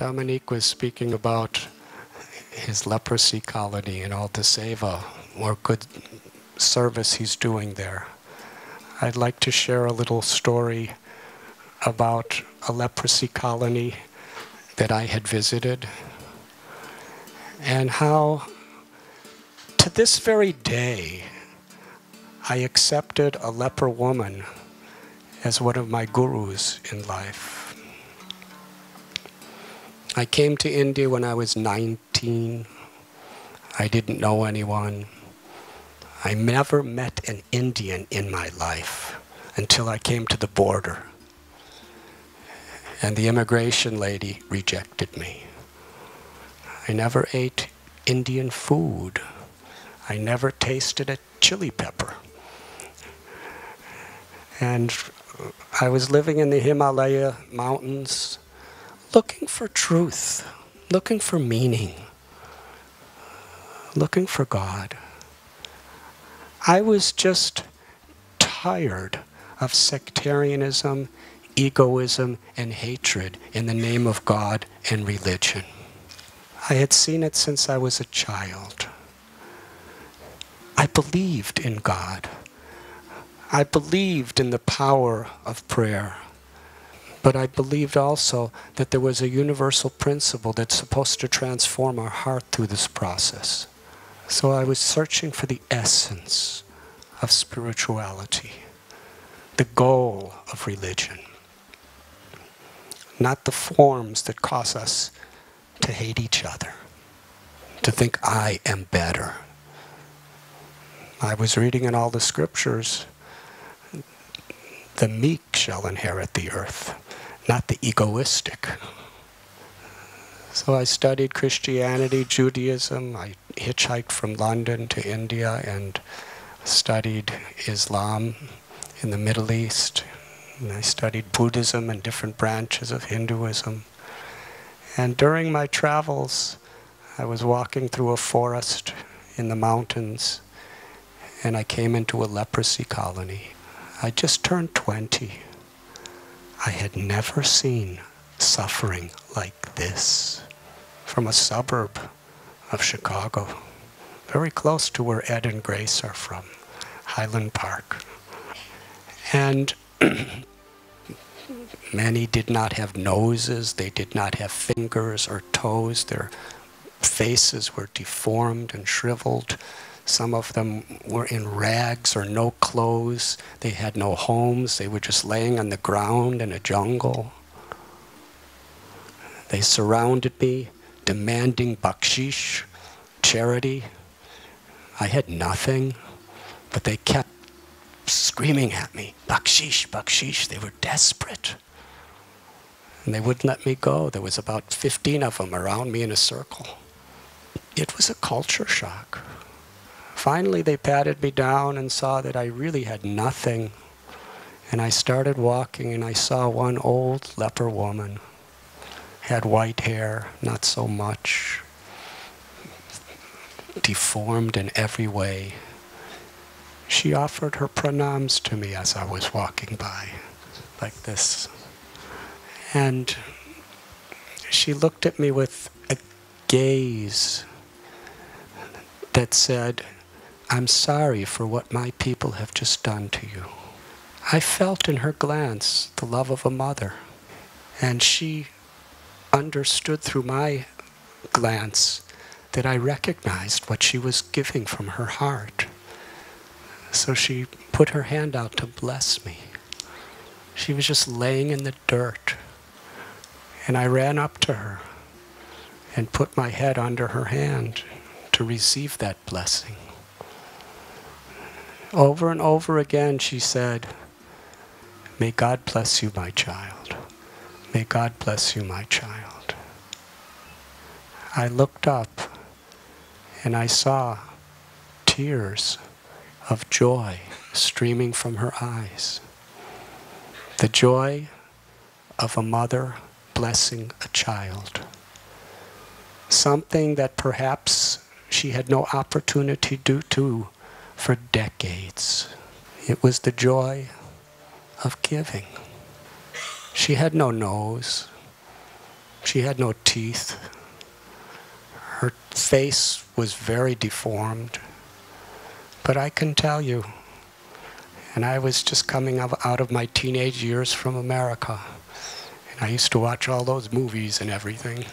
Dominique was speaking about his leprosy colony and all the seva, or good service he's doing there. I'd like to share a little story about a leprosy colony that I had visited, and how to this very day I accepted a leper woman as one of my gurus in life. I came to India when I was 19. I didn't know anyone. I never met an Indian in my life until I came to the border. And the immigration lady rejected me. I never ate Indian food. I never tasted a chili pepper. And I was living in the Himalaya mountains, looking for truth, looking for meaning, looking for God. I was just tired of sectarianism, egoism, and hatred in the name of God and religion. I had seen it since I was a child. I believed in God. I believed in the power of prayer. But I believed also that there was a universal principle that's supposed to transform our heart through this process. So I was searching for the essence of spirituality, the goal of religion, not the forms that cause us to hate each other, to think I am better. I was reading in all the scriptures, the meek shall inherit the earth, not the egoistic. So I studied Christianity, Judaism. I hitchhiked from London to India and studied Islam in the Middle East. And I studied Buddhism and different branches of Hinduism. And during my travels, I was walking through a forest in the mountains, and I came into a leprosy colony. I just turned 20. I had never seen suffering like this. From a suburb of Chicago, very close to where Ed and Grace are from, Highland Park. And many did not have noses, they did not have fingers or toes, their faces were deformed and shriveled. Some of them were in rags or no clothes. They had no homes. They were just laying on the ground in a jungle. They surrounded me, demanding bakshish, charity. I had nothing, but they kept screaming at me, bakshish, bakshish. They were desperate. And they wouldn't let me go. There was about 15 of them around me in a circle. It was a culture shock. Finally, they patted me down and saw that I really had nothing. And I started walking, and I saw one old leper woman. Had white hair, not so much. Deformed in every way. She offered her pranams to me as I was walking by, like this. And she looked at me with a gaze that said, "I'm sorry for what my people have just done to you." I felt in her glance the love of a mother. And she understood through my glance that I recognized what she was giving from her heart. So she put her hand out to bless me. She was just laying in the dirt. And I ran up to her and put my head under her hand to receive that blessing. Over and over again she said, "May God bless you, my child. May God bless you, my child." I looked up and I saw tears of joy streaming from her eyes. The joy of a mother blessing a child. Something that perhaps she had no opportunity to do for decades. It was the joy of giving. She had no nose. She had no teeth. Her face was very deformed. But I can tell you, and I was just coming out of my teenage years from America, and I used to watch all those movies and everything.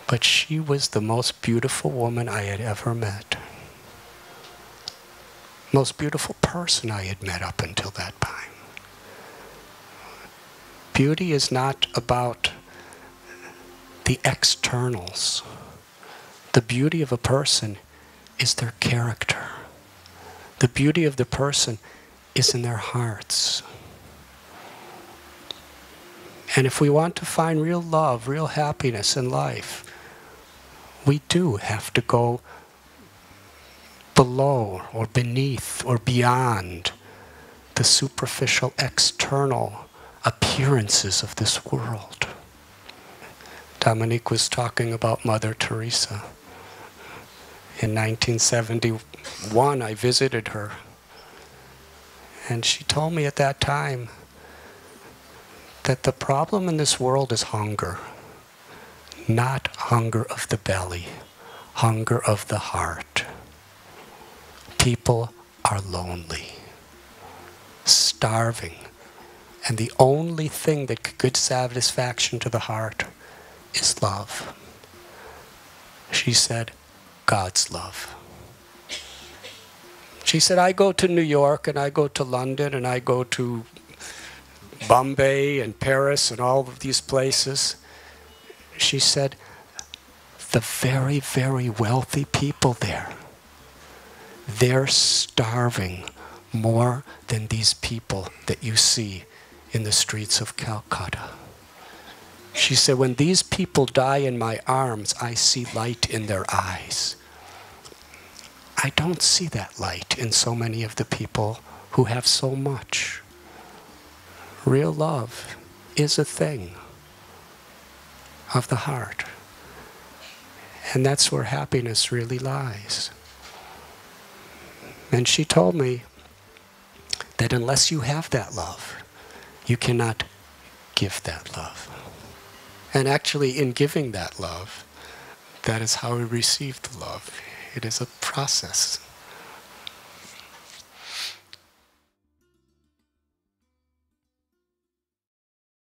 But she was the most beautiful woman I had ever met. Most beautiful person I had met up until that time. Beauty is not about the externals. The beauty of a person is their character. The beauty of the person is in their hearts. And if we want to find real love, real happiness in life, we do have to go below or beneath or beyond the superficial external appearances of this world. Dominique was talking about Mother Teresa. In 1971, I visited her. And she told me at that time that the problem in this world is hunger. Not hunger of the belly, hunger of the heart. People are lonely, starving, and the only thing that could give satisfaction to the heart is love. She said, God's love. She said, I go to New York and I go to London and I go to Bombay and Paris and all of these places. She said, the very, very wealthy people there, they're starving more than these people that you see in the streets of Calcutta. She said, when these people die in my arms, I see light in their eyes. I don't see that light in so many of the people who have so much. Real love is a thing of the heart. And that's where happiness really lies. And she told me that unless you have that love, you cannot give that love. And actually, in giving that love, that is how we receive the love. It is a process.